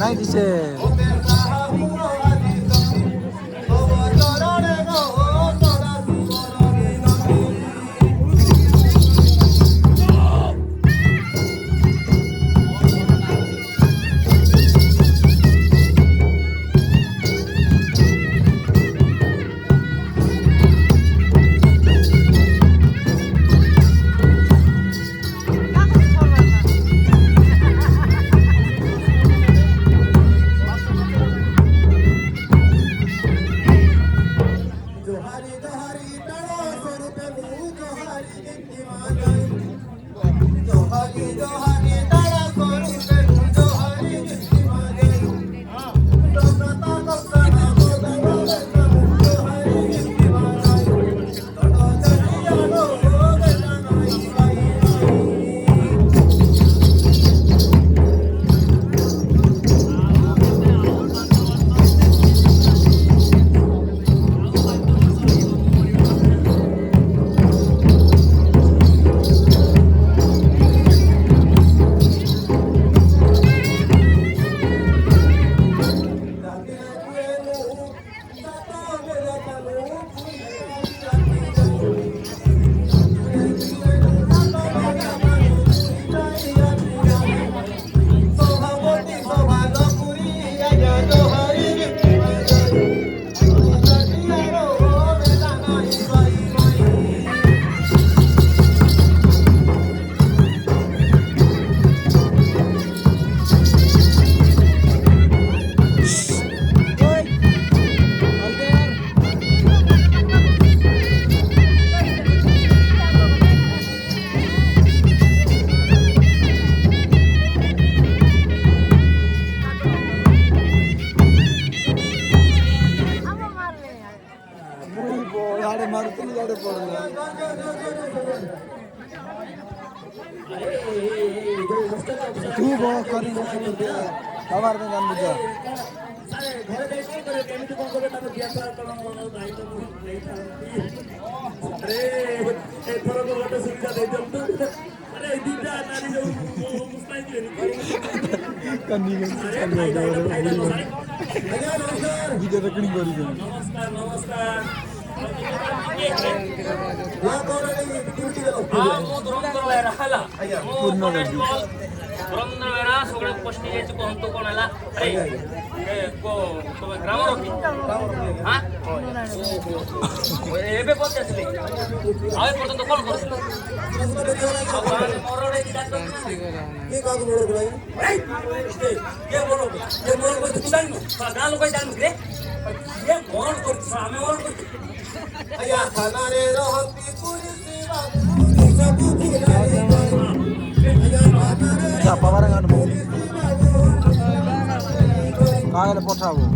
নাই দিছে तू बहुत करी हमारे में जान बुझा video recording kori नमस्कार नमस्कार पुरंदर सगळे प्रश्न यायचे कोणतो कोणाला अरे ग्रामर होती हां एबे कोणते असले आवे पर्यंत कॉल करतो मोरडे जातो की काग मोरड भाई ये मोरड ये मोरड को तू जान गाल लोक जान रे ये मोरड को सामे मोरड को अया खाना रे रहती पूरी सेवा सब दिलाई apa barengan bu kaya potabu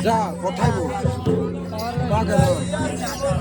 जा पठाइबो बागेर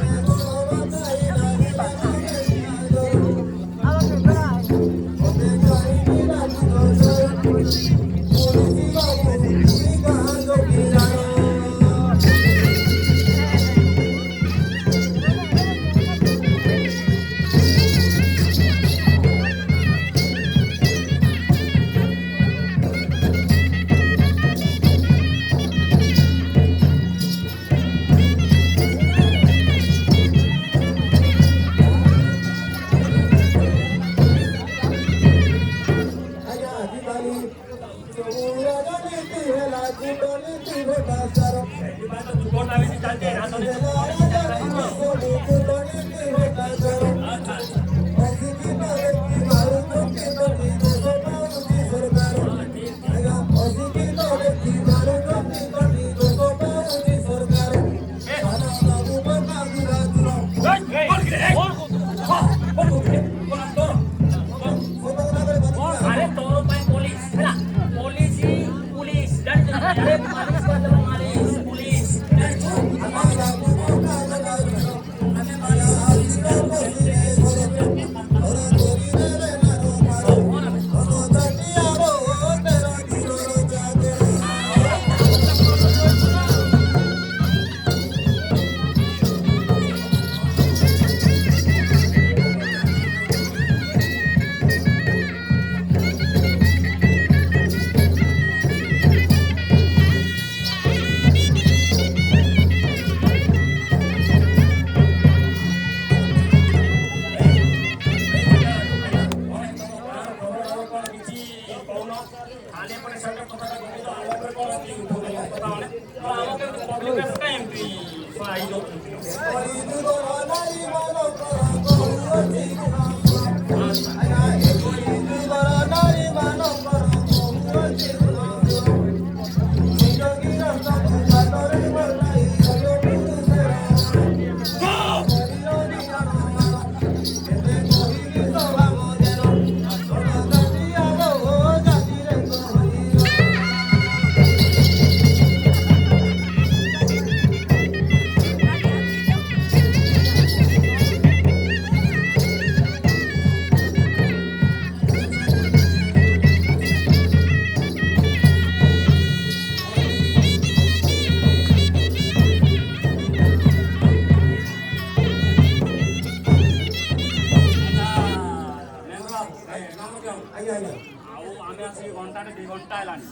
ଆସି ଘଣ୍ଟାଟେ 2 ଘଣ୍ଟା ହେଲାଣି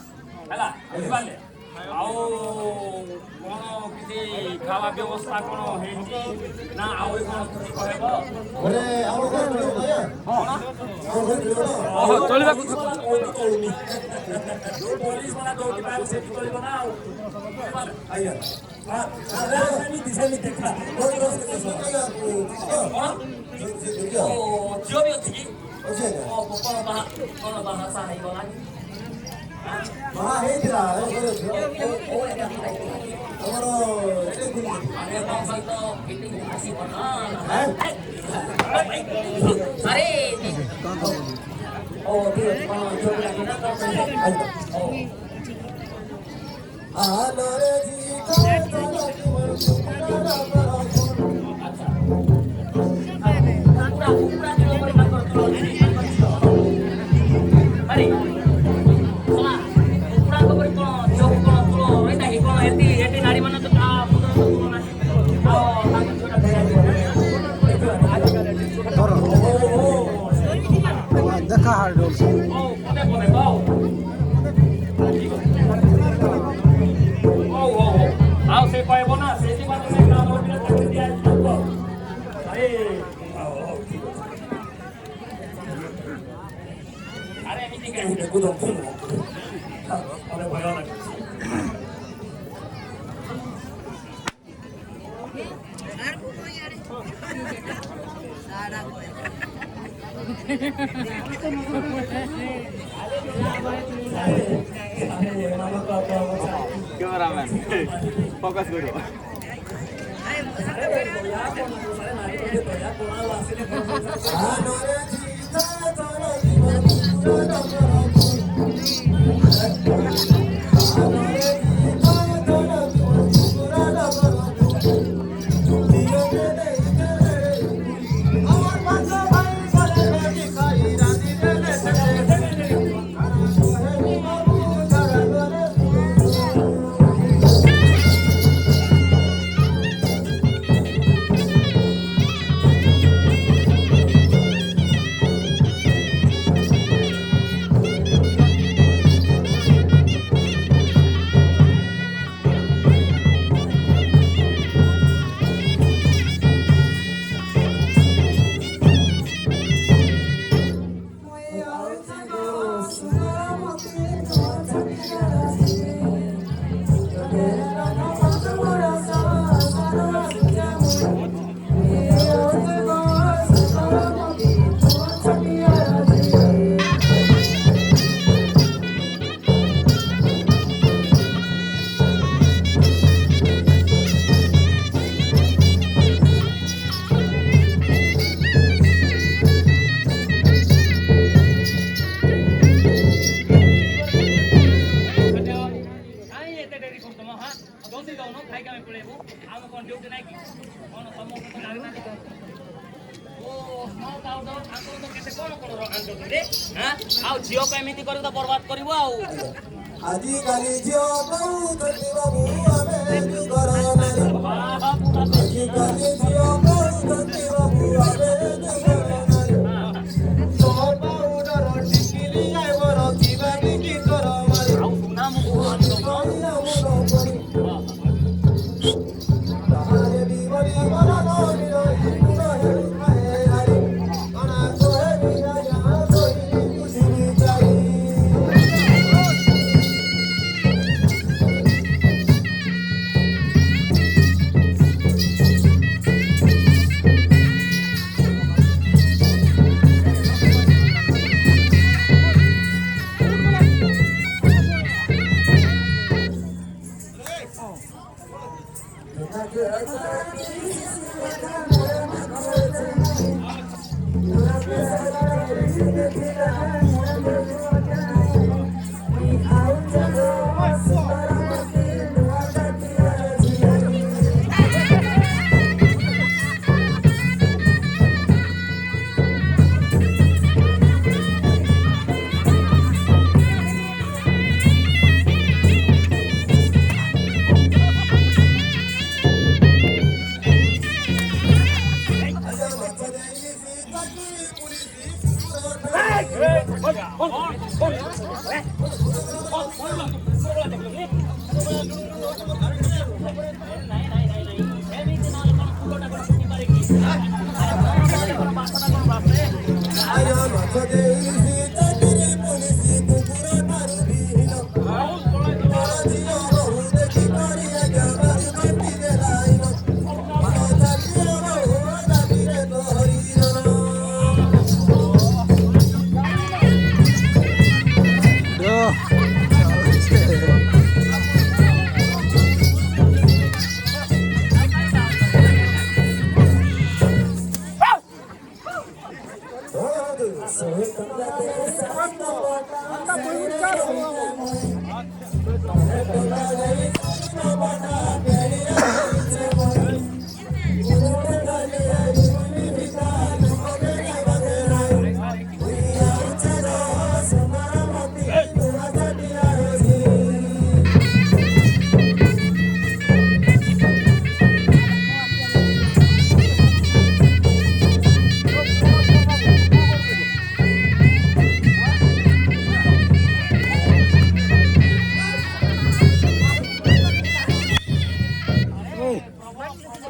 ହେଲା ବୁଝିପାରିଲେ ଆଉ କ'ଣ କିଛି ଖାଇବା ବ୍ୟବସ୍ଥା କ'ଣ ହେଇଛି ନା ଆଉ କ'ଣ କିଛି କହିବ ଘରେ ଆମ ଘରେ ମିଳିବ ନା କ'ଣ ଆମ ଘରେ ମିଳିବ ନା ଚଳିବାକୁ ଚଳୁନି ଯୋଉ ପୋଲିସ ମାନେ ଯୋଉଠି ପାଇବ ସେଠି ଚଳିବ ନା ଆଉ ଆଜ୍ଞା ସେମିତି ସେମିତି ଦେଖା କ'ଣ ଝିଅ ବି ଅଛି କି ଅଛି ଆଜ୍ଞା କ'ଣ ବାହା ସାହା ହେଇଗଲା ବାହା ହେଇଥିଲା ଆମର ଆରେ ତମ ସହିତ ଫିଟିଂ ଆସିବ ନା ଆରେ ଓ ଠିକ ଅଛି କ'ଣ ଝିଅ ପିଲା ନା କ'ଣ ଆଲୋରେ ଦେଖା ହାର୍ଡ ଆଉ ସେ କହିବ ନା ସେଥିପାଇଁ ସେ ଗ୍ରାମ ଚାକିରି ଦିଆଯିବ ଆରେ ଆରେ ଏମିତି କାହିଁକି ଦେଖୁଛ ଭୟ ଲାଗୁଛି Cameraman, fokus dulu. ଆଉ ଝିଅ କେମିତି କରି ବର୍ବାଦ କରିବ ଆଉ ଆଜିକାଲି ଝିଅ କହୁଛନ୍ତି ବାବୁ ଆମେ ଯୁଗର ନାରୀ ଆଜିକାଲି ଝିଅ କହୁଛନ୍ତି ବାବୁ ଆମେ ଯୁଗର ନାରୀ ତୋ ପାଉଡର ଟିକିଲି ଆଇବର ଯିବା କି ତୋର ମାରି ଆଉ ସୁନା ମୁଁ ତାହାରେ ବିବରି ବରା ନରି ରହି ଗୁଣ ହେଇ ଖାଏ ନାରୀ ଅଣା କୋହେ ବିରାଜା ସହି ବୁଝିବି ଯାଇ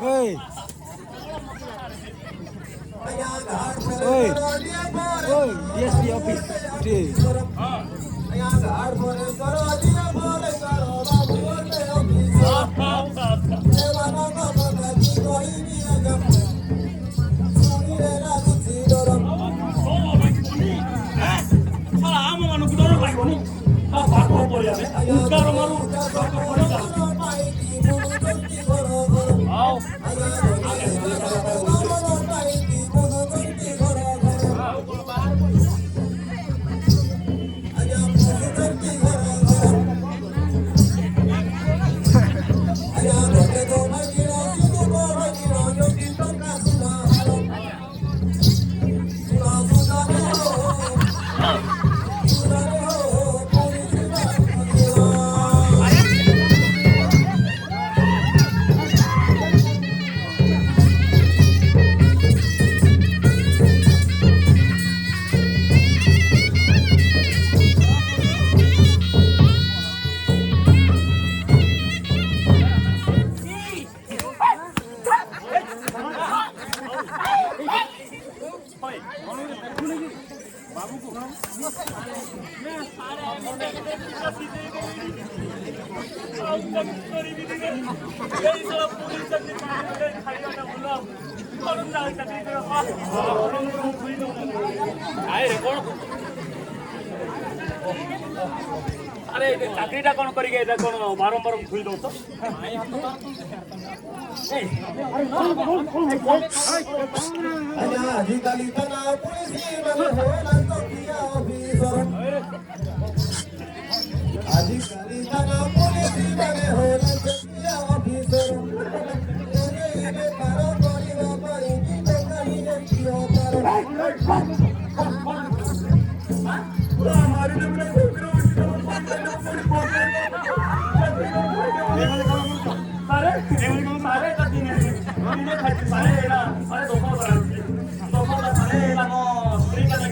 Oi, અહીંયા ઘાટ પર Oi. કરોડિયા પર oi, DSP office. Today. અહીંયા ઘાટ પર કરોડિયા પર કરો બાબુ ઓને ઓફિસ દેવાનો કમકતી કોઈ ની અગમ સુની રે રાજી સિદોરમ માઈતી મુનુ જંતી ઘરો ઘરો માઈતી મુનુ જંતી ઘરો ઘરો અહીંયા મુનુ જંતી ઘરો ઘરો અહીંયા રોકે તો મગીરો સુનો કો મગીરો યોગી ટોકા સુના સુના સુના રે હો સુના રે હો પૂરી સુના अरे चाकरीटा कौन करिए एटा कौन बारंबार भूल दो तो અહીંયા અધિકારી તના પોલીસી મને હોલા ચોકીયા ઓફિસર અધિકારી તના પોલીસી મને હોલા ચોકીયા ઓફિસર એને પારો કરીવા પડી તો કરી જઈયો તારો મારી નમને છોકરો सारे सारे कदी ने हमने खाती सारे ना सारे दोपो सारे ना नो स्त्री का में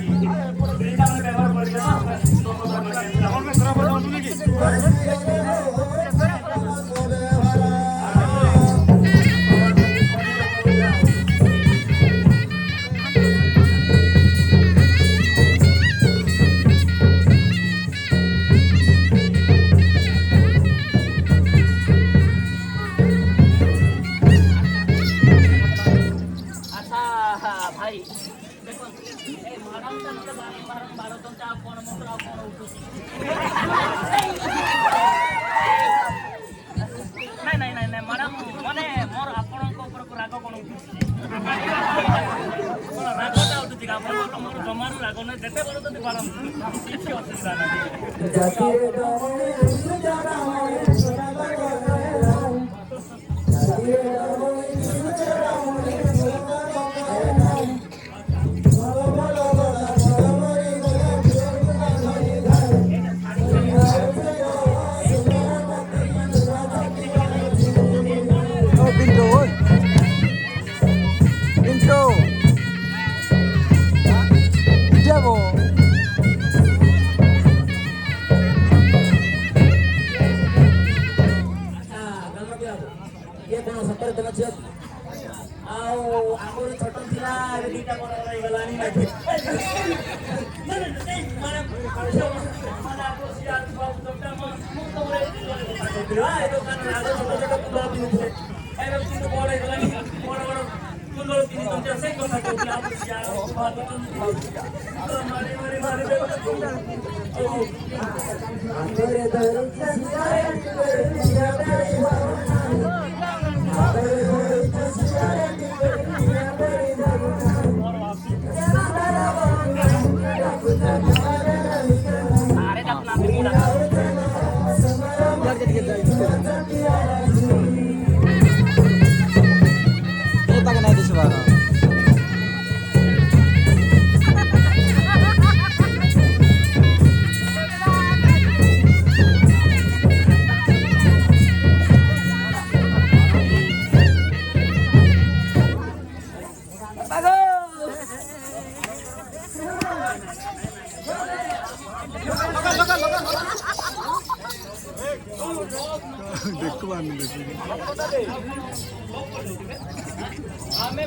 व्यवहार कर दिया ना दोपो और में थोड़ा बहुत सुनेगी नहीं मैडम माने मोर आपण ऊपर राग कोन रागटा उठुची आपण मोर जमार राग न जेते बरो तो पारम किछि असुविधा नाही जाती रे डोरे सुजारा होए सुजारा होए जाती रे डोरे सुजारा होए सुजारा होए बोलो बोलो बोलो मोरी बोलो मोरी घर Oh, Pinto, oi. Pinto. Diabo. ये कोन सतर तक छ आओ आगोरी छोट थिला ए दीटा बड़ रही गलानी ना माने माने माने आपको सियार बाबू डॉक्टर मुक्त बोले ए दुकान आगो छोट छोट कुंडल किनी थे ए किनु बड़ गलानी बड़ बड़ कुंडल किनी तुम से को सको कि आप सियार बात तुम मारे मारे मारे तेरे दर सियारे सियारे सारे का नाम पूरा Kita kena di sebarang. ଆମେ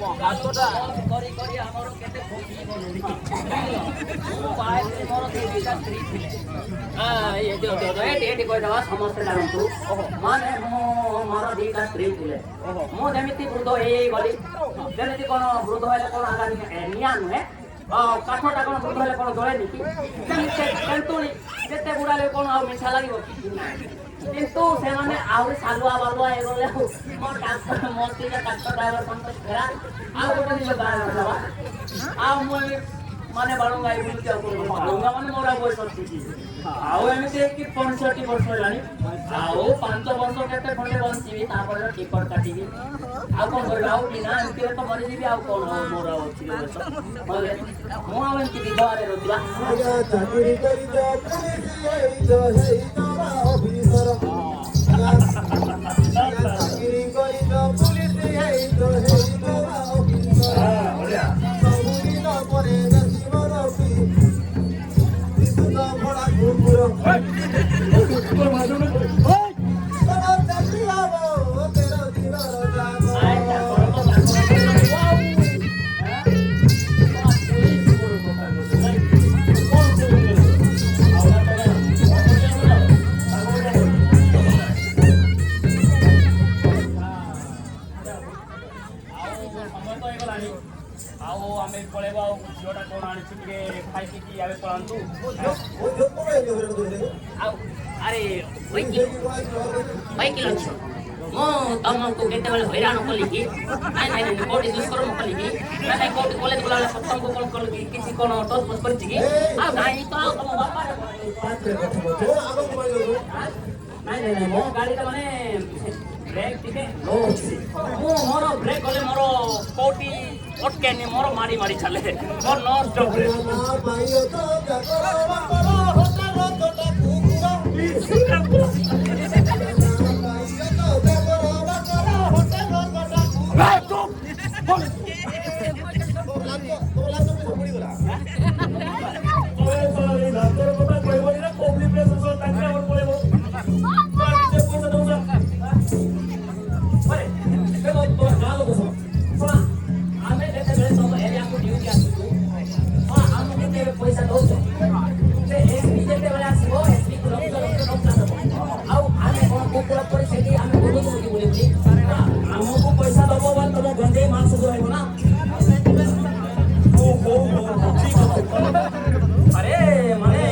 କରି କରି ଆମର କେତେ ଭୋଗୀ ଗଲୁଣି ମୁଁ ବାହାରେ ମୋର ଦୁଇଟା ସ୍ତ୍ରୀ ଥିଲେ ଏଠି କହିଦେବା ସମସ୍ତେ ଜାଣନ୍ତୁ ମାନେ ମୋର ଦୁଇଟା ସ୍ତ୍ରୀ ଥିଲେ ମୁଁ ଯେମିତି ବୃଦ୍ଧ ହେଇଗଲି ଯେମିତି କ'ଣ ବୃଦ୍ଧ ହେଲେ କ'ଣ ନିଆଁ ନୁହେଁ କାଠଟା କ'ଣ ବୃଦ୍ଧ ହେଲେ କ'ଣ ଜଳେନି କି ତେନ୍ତୁଳି ଯେତେ ବୁଢ଼ାଲେ କ'ଣ ଆଉ ମିଠା ଲାଗିବ କି କିନ୍ତୁ ସେମାନେ ଆହୁରି ସାଲୁଆ ବାଲୁଆ ହେଇଗଲେ ଆଉ ମୋର ଟ୍ରାକ୍ଟର ମୋ ଦୁଇଟା ଟ୍ରାକ୍ଟର ଡ୍ରାଇଭର ସମସ୍ତେ ଫେରା ଆଉ ଗୋଟେ ନିଜ ଗାଁରେ ଦେବା ଆଉ ମୁଁ ମାନେ ବାଳୁଙ୍ଗା ବୁଲୁଛି ଆଉ ବାଳୁଙ୍ଗା ମାନେ ମୋର ବୟସ ଅଛି ଆଉ ଏମିତି ହେଇକି 65 ବର୍ଷ ହେଲାଣି ଆଉ 5 ବର୍ଷ କେତେ ଖଣ୍ଡେ ବଞ୍ଚିବି ତାପରେ ଟିକଟ କାଟିବି ଆଉ କ'ଣ କରିବି ଆଉ ବିନା ଏମିତିରେ ତ ମରିଯିବି ଆଉ କ'ଣ ମୋର ଅଛି ମୁଁ ଆଉ ଏମିତି ବିଧବାରେ ରହୁଥିଲା ଚାକିରି କରିଛ ଅଫିସର ଚାକିରି କରିଛ ପୁଲିସ ହେଇଛ ଅଫିସର ସବୁଦିନ ପରେ ଜୀବନ ଭଡ଼ା କୁକୁର ଚାକିରି ହବ ତେର ଦିନର ଆଉ ଆମେ ପଳେଇବା ଆଉ ଝିଅଟା କ'ଣ ଆଣିଛୁ ଟିକେ ଖାଇ ପିଇକି ଆମେ ପଳାନ୍ତୁ ଆଉ ଆରେ ବାଇକି ଅଛି ମୁଁ ତମକୁ କେତେବେଳେ ହଇରାଣ କଲି କି ନାଇଁ କୋଉଠି ଦୁଷ୍କର୍ମ କଲି କି ନାଇଁ କୋଉଠି କଲେଜ ଗଲାବେଳେ ସପ୍ତମକୁ କ'ଣ କଲି କି କିଛି କ'ଣ ଟସ୍ ଫସ୍ କରିଛି କି ଆଉ ନାଇଁ ତ ତମ ବାପା ନାଇଁ ମୋ ଗାଡ଼ିଟା ମାନେ ବ୍ରେକ୍ ଟିକେ ଲୋ ଅଛି ମୁଁ ମୋର ବ୍ରେକ୍ କଲେ ମୋର କୋଉଠି ଅଟକେନି ମୋର ମାରି ମାରି ଚାଲେ ମୋର ନନ୍ ଷ୍ଟପ୍ରେ ପଇସା ଦଉଛ ଯେତେବେଳେ ଆସିବ ଆଉ ଆମେ କ'ଣ କୁକୁର କରି ସେଠି ଆମେ ବୁଲି ଆମକୁ ପଇସା ଦବ ବା ତମ ଗଞ୍ଜେଇ ମାଂସ ରହିବ ନା ଆରେ ମାନେ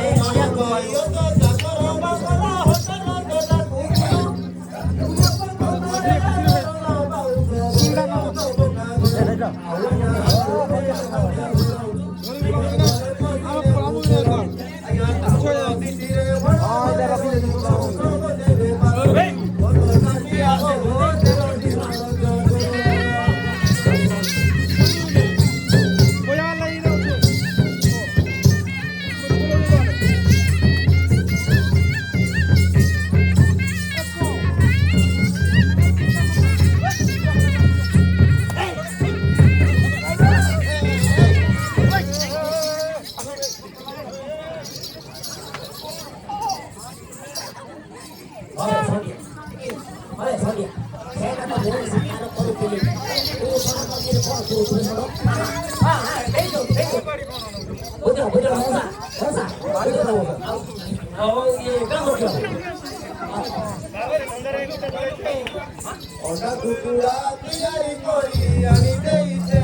ଅଣ୍ଡା କୁକୁଡ଼ା ତିଆରି କରି ଆଣି ଦେଇଛେ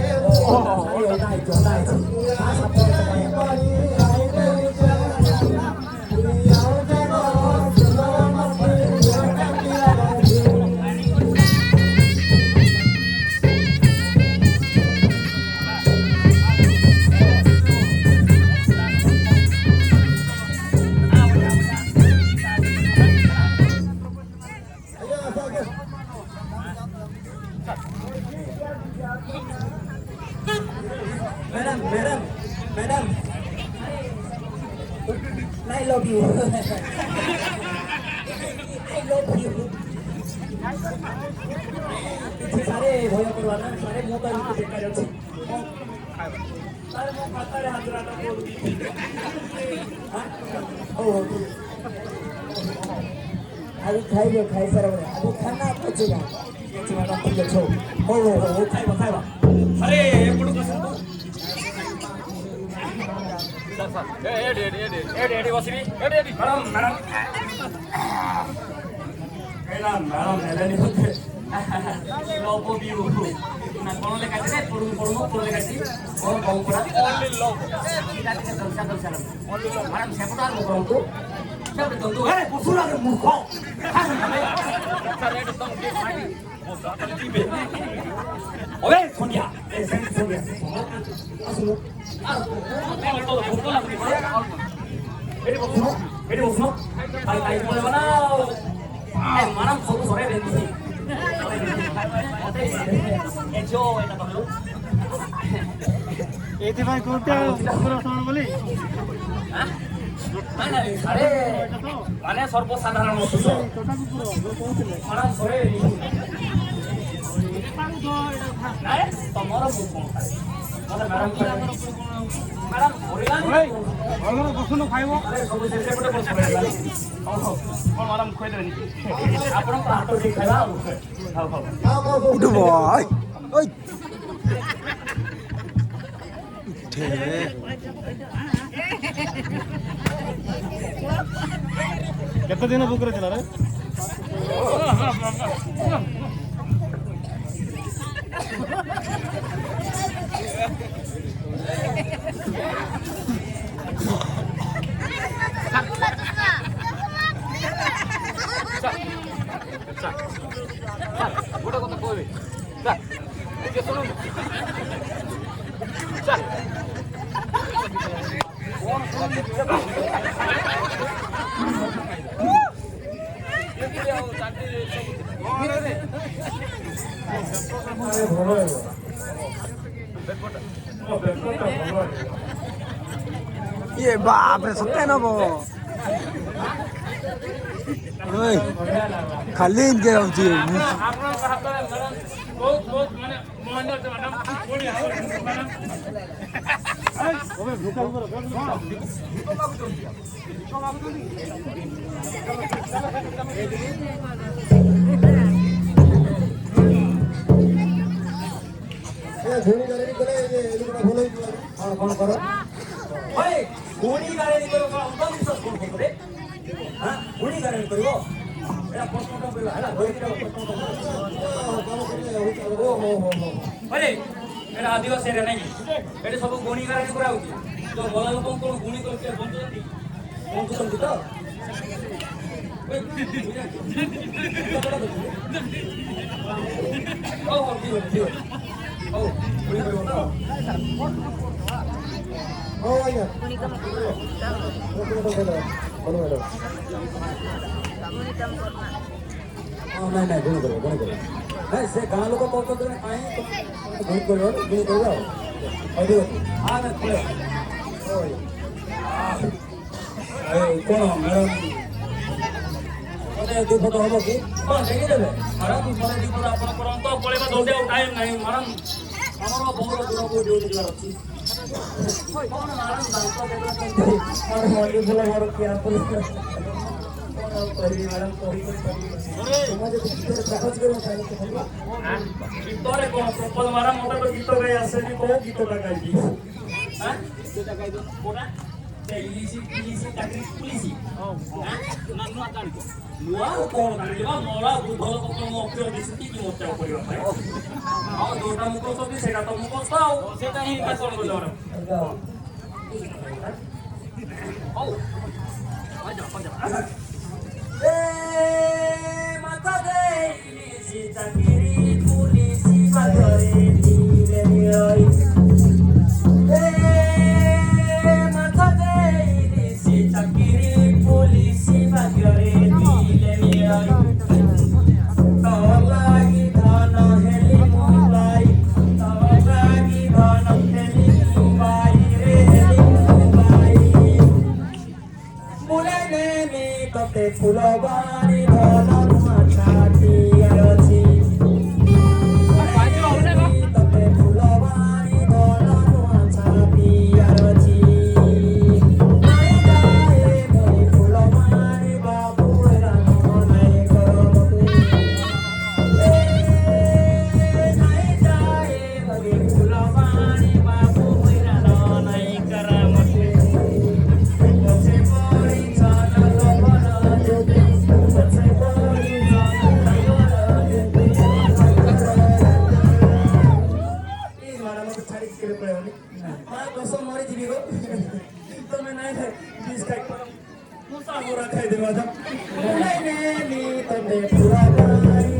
madam I love you I love you सारे भय करवाना सारे मोबाइल को देखा जाଉଛି सारे मो खातारे हाजराटा बोलुଛି ओ ଆଜି ଖାଇବେ ଖାଇସାର ଆଜି ଖାନା ପଚିବା ଠିକ ଅଛ ହଉ ଖାଇବା ଖାଇବା ଆରେ ଏପଟକୁ ଆସନ୍ତୁ ଏଠି ବସିବି ମ୍ୟାଡ଼ାମ ମ୍ୟାଡ଼ାମ ହେଲେନି ବୋଧେ ଲଭ ବିୟୁ ନା କ'ଣ ଲେଖାଛି ରେ ପଢ଼ୁନୁ କ'ଣ ଲେଖାଛି କ'ଣ କହୁ ପଡ଼ା ମ୍ୟାଡ଼ାମ ସେପଟ ଆରମ୍ଭ କରନ୍ତୁ ସେପଟେ ହେ ପୁସୁରାରେ ମୂର୍ଖ ଅବେ ସନ୍ଧ୍ୟା ସନ୍ଧ୍ୟା ଆସିଲୁ ଏଠି ବସୁନ ଆଉ ଖାଇ ପଳେଇବ ନା ମ୍ୟାଡ଼ାମ ସବୁ ସରେ ବେଶୀ ଏଇଥିପାଇଁ କହୁଛି ଆଉ କୁକୁର ଶୁଣ ବୋଲି ମାନେ ସର୍ବସାଧାରଣ ମ୍ୟାଡ଼ାମ ସରେ ନାଇଁ ତମର ମୁଁ କ'ଣ ଖାଏ ମତେ ମ୍ୟାଡ଼ାମ ଭଲରେ ବସୁନ ଖାଇବ ସବୁ ସେପଟେ ବସି ପଡ଼ିଲା ହଉ କ'ଣ ମ୍ୟାଡ଼ାମ ଖୁଆଇଦେବେନି ଆପଣଙ୍କ ହାତ ଟିକେ ଖାଇବା ଆଉ ହଉ ହଉ ଉଠ ଭାଇ ওই କେତେ ଦିନ ବୁକରେ ଥିଲା ରେ ଗୋଟେ କଥା କହିବି ଟିକେ ଶୁଣନ୍ତୁ ये बाप रे सत्य न बो ओए खाली इनके होची ଆପଣଙ୍କ ହାତରେ ବହୁତ ବହୁତ ମାନେ ମହେନ୍ଦ୍ର ଅଛି ମ୍ୟାଡ଼ାମ ପୁଣି ଓବେ ଭୁକା ଧୂଳି ଗାଡ଼ି କଲେ ଭଲ ହେଇଯିବ ହଁ କ'ଣ କର ଭାଇ ଗୁଣି ଗାରେଡ଼ି କରିବ ଅନ୍ଧବିଶ୍ୱାସ କ'ଣ କରିବ ହଁ ଗୁଣି ଗାରେଡ଼ି କରିବ ଏଇଟା ପ୍ରଶ୍ନଟା କହିଲା ହେଲା ଧରିକି ଭାଇ ଏଇଟା ଆଦିବାସୀ ଏରିଆ ନାଇଁ ଏଠି ସବୁ ଗୁଣି ଗାରେଡ଼ି କରାହେଉଛି ତ ଭଲ ଲୋକଙ୍କୁ କ'ଣ ଗୁଣି କରିକି ବଞ୍ଚୁଛନ୍ତି ତ ହଉ ହଉ ଠିକ ଅଛି ଠିକ ଅଛି ହଉ ଗୁଣି କରିବ ତ ହଉ ଆଜ୍ଞା ଭଲ ମ୍ୟାଡ଼ାମ ହଁ ନାଇଁ ନାଇଁ ଗୁଣି କରିବ ନାଇଁ ସେ ଗାଁ ଲୋକ କହୁଛନ୍ତି ନା କାହିଁ ଗୁଣି କରିବ ଆଉ ଠିକ ଅଛି ହଁ ନା ପଳେଇବ ହଉ ଆଜ୍ଞା କ'ଣ ମ୍ୟାଡ଼ାମ ମୋତେ ଦୁଇ ଫଟୋ ହେବ କି ହଁ ଦେଖିଦେବେ ମ୍ୟାଡ଼ାମ ମୋତେ ଦୁଇ ଫଟୋ ଆପଣ କରନ୍ତୁ ପଳେଇବା ଜଲ୍ଦି ଆଉ ଟାଇମ୍ ନାହିଁ ମ୍ୟାଡ଼ାମ ଆମର ବହୁତ ଦୂରକୁ ଡ୍ୟୁଟି ଯିବାର ଅଛି କ'ଣ ମ୍ୟାଡ଼ାମ ଦାନ୍ତ ଦେଖୁଛନ୍ତି ମୋର ମଲ୍ଲି ଫୁଲ ମୋର କିଆ ଫୁଲ କ'ଣ ଆଉ କହିବି ମ୍ୟାଡ଼ାମ ଗୀତରେ କ'ଣ ପ୍ରପୋଜ ମ୍ୟାଡ଼ାମ ମୋତେ ତ ଗୀତ ଗାଇ ଆସେନି କେଉଁ ଗୀତଟା ଗାଇବି ଗୀତଟା ଗାଇଦେବ କୋଉଟା ଇଲିସି ଚାକିରି ପୁଲିସି ନୂଆ କ'ଣ ଜାଣିବା ମରା ବୁଦ୍ଧ ଲୋକ ମୋ ଅକ୍ଷର ଦିଶୁଛି କି ମୋତେ କରିବା ପାଇଁ ଆଉ ଯୋଉଟା ମୁଁ କହୁଛନ୍ତି ସେଇଟା ତ ମୁଁ କଷ୍ଟ ଆଉ ସେଇଟା ହିଁ କ'ଣ କରିବ ହଉ ମାତା ଇଲିସି ଚାକିରି ପୁଲିସି ବାଗରେ ଦିଲେ ନିଆଇ ଚାକିରି ପୁଲିସି ବାଗରେ ଦିଲେ ନିଆଇ ତୋ ଲାଗି ଧନ ହେଲି ମୁମ୍ବାଇ ତୋ ଲାଗି ଧନ ହେଲି ମୁମ୍ବାଇ ରେ ହେଲି ମୁମ୍ବାଇ ବୁଲେଇ ନେମି ତତେ ଫୁଲବାଣୀ ଧନ ଛାତି ଅଛି ତତେ ଫୁଲବାଣୀ ଧନ ଛାତି ଅଛି ଫୁଲବାଣୀ ବାବୁ ରାମ ନାଇଁ कसम मरिଯିବି गो ତମେ ନାଇଁ ଖାଇ ବିଷ ଖାଇ ମୁଁ ସାଙ୍ଗରା ଖାଇଦେବି ଆଜି ନାଇଁ ନେଲି ତତେ ପୁରା ବାରି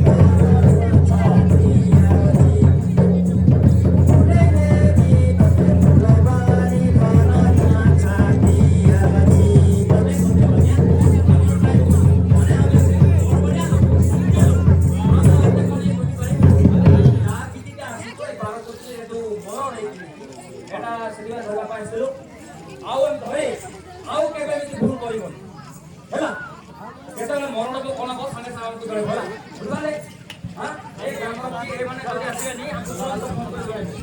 এটা সেদিন ধরা পাইছিল ଆଉ ଆମେ ଧରେ ଆଉ କେବେ ଏମିତି ଭୁଲ କରିବନି ହେଲା କେତେବେଳେ ମରଣକୁ କଣ ହବ ସାଙ୍ଗେ ସାଙ୍ଗେ ଆମକୁ ଜଣେଇବ ହେଲା ବୁଝିପାରିଲେ ହଁ ଏ ଗ୍ରାମର କି ଏ ମାନେ ଯଦି ଆସିବେନି ଆମକୁ ଫୋନ କରି ଜଣେଇବେ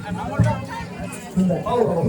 ହଉ ହଉ